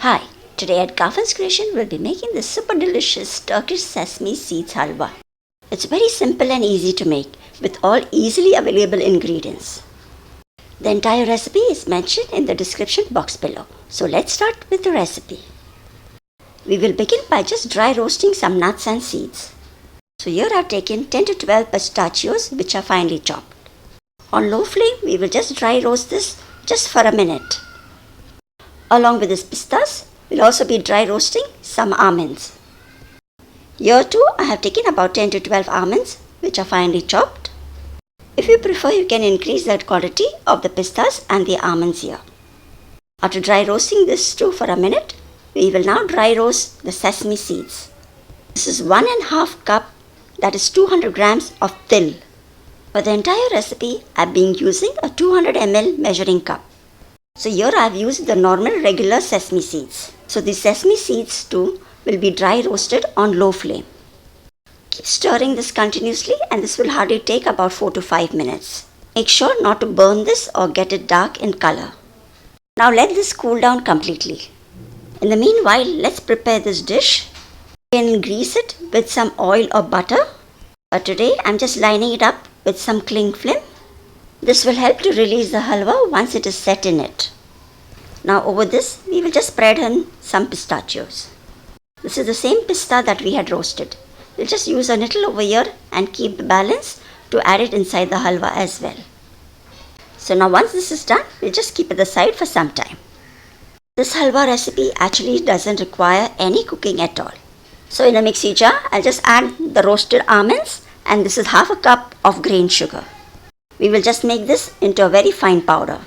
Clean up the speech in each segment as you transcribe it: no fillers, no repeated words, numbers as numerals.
Hi, today at Garfin's Creation we'll be making this super delicious Turkish Sesame Seeds Halwa. It's very simple and easy to make with all easily available ingredients. The entire recipe is mentioned in the description box below. So let's start with the recipe. We will begin by just dry roasting some nuts and seeds. So here I've taken 10 to 12 pistachios which are finely chopped. On low flame we will just dry roast this just for a minute. Along with these pistas, we'll also be dry roasting some almonds. Here too, I have taken about 10 to 12 almonds which are finely chopped. If you prefer, you can increase the quantity of the pistas and the almonds here. After dry roasting this too for a minute, we will now dry roast the sesame seeds. This is 1.5 cup, that is 200 grams of til. For the entire recipe, I have been using a 200 ml measuring cup. So here I have used the normal regular sesame seeds. So the sesame seeds too will be dry roasted on low flame. Keep stirring this continuously and this will hardly take about 4 to 5 minutes. Make sure not to burn this or get it dark in color. Now let this cool down completely. In the meanwhile, let's prepare this dish. You can grease it with some oil or butter. But today I'm just lining it up with some cling film. This will help to release the halwa once it is set in it. Now over this, we will just spread in some pistachios. This is the same pista that we had roasted. We'll just use a little over here and keep the balance to add it inside the halwa as well. So now once this is done, we'll just keep it aside for some time. This halwa recipe actually doesn't require any cooking at all. So in a mixie jar, I'll just add the roasted almonds and this is half a cup of grain sugar. We will just make this into a very fine powder.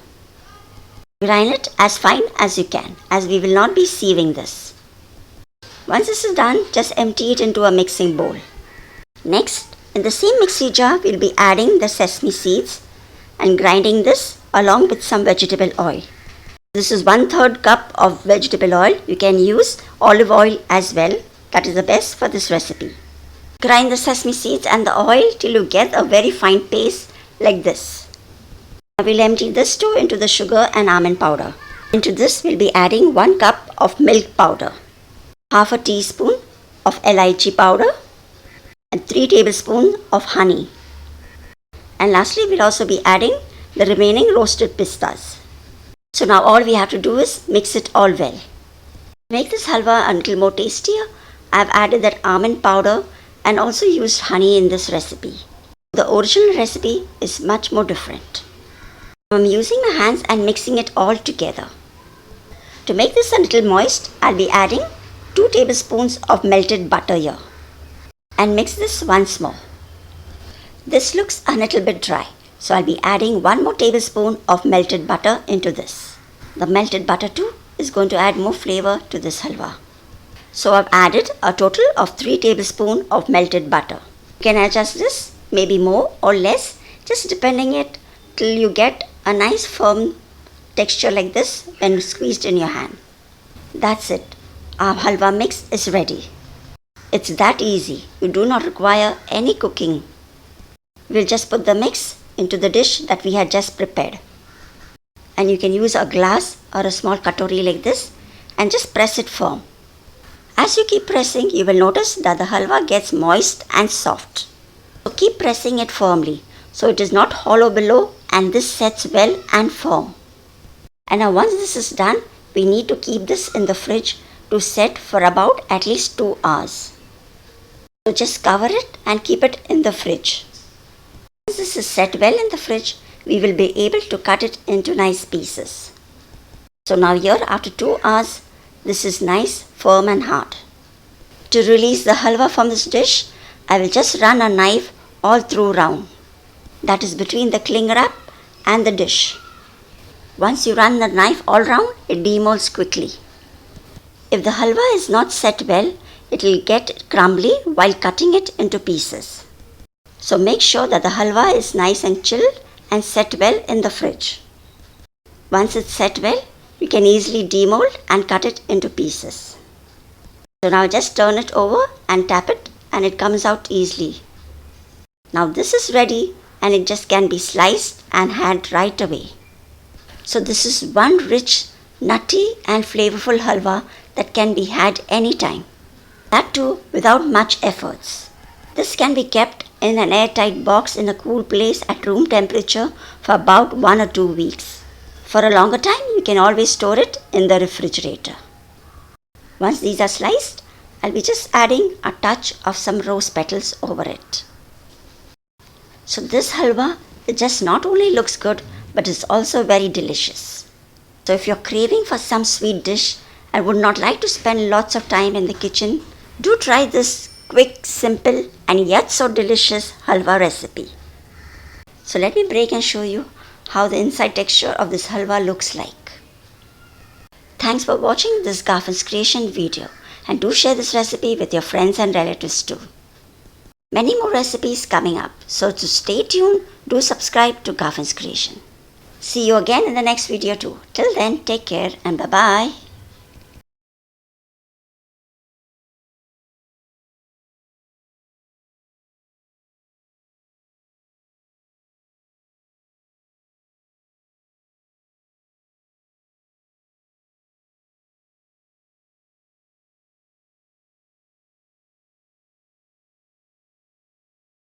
Grind it as fine as you can, as we will not be sieving this. Once this is done, just empty it into a mixing bowl. Next, in the same mixie jar, we will be adding the sesame seeds and grinding this along with some vegetable oil. This is 1/3 cup of vegetable oil. You can use olive oil as well. That is the best for this recipe. Grind the sesame seeds and the oil till you get a very fine paste like this. Now we'll empty this too into the sugar and almond powder. Into this we'll be adding 1 cup of milk powder, half a teaspoon of elaichi powder and 3 tablespoons of honey. And lastly we'll also be adding the remaining roasted pistas. So now all we have to do is mix it all well. To make this halwa a little more tastier, I have added that almond powder and also used honey in this recipe. The original recipe is much more different. I'm using my hands and mixing it all together. To make this a little moist, I'll be adding 2 tablespoons of melted butter here. And mix this once more. This looks a little bit dry, so I'll be adding 1 more tablespoon of melted butter into this. The melted butter too is going to add more flavor to this halwa. So I've added a total of 3 tablespoons of melted butter. You can adjust this maybe more or less, just depending it till you get a nice firm texture like this when squeezed in your hand. That's it. Our halwa mix is ready. It's that easy. You do not require any cooking. We'll just put the mix into the dish that we had just prepared. And you can use a glass or a small katori like this and just press it firm. As you keep pressing, you will notice that the halwa gets moist and soft. So keep pressing it firmly so it is not hollow below and this sets well and firm. And now once this is done, we need to keep this in the fridge to set for about at least 2 hours. So just cover it and keep it in the fridge. Once this is set well in the fridge, we will be able to cut it into nice pieces. So now here after 2 hours, this is nice, firm and hard. To release the halwa from this dish, I will just run a knife all through round. That is between the cling wrap and the dish. Once you run the knife all round, it demolds quickly. If the halwa is not set well, it will get crumbly while cutting it into pieces. So make sure that the halwa is nice and chilled and set well in the fridge. Once it's set well, you can easily demold and cut it into pieces. So now just turn it over and tap it and it comes out easily. Now this is ready and it just can be sliced and had right away. So this is one rich nutty and flavorful halwa that can be had anytime. That too without much efforts. This can be kept in an airtight box in a cool place at room temperature for about 1 or 2 weeks. For a longer time, you can always store it in the refrigerator. Once these are sliced, I'll be just adding a touch of some rose petals over it. So this halwa, it just not only looks good, but is also very delicious. So if you're craving for some sweet dish and would not like to spend lots of time in the kitchen, do try this quick, simple and yet so delicious halwa recipe. So let me break and show you how the inside texture of this halwa looks like. Thanks for watching this Garfin's creation video, and do share this recipe with your friends and relatives too. Many more recipes coming up, so to stay tuned, do subscribe to Garfin's creation. See you again in the next video too. Till then, take care and bye bye.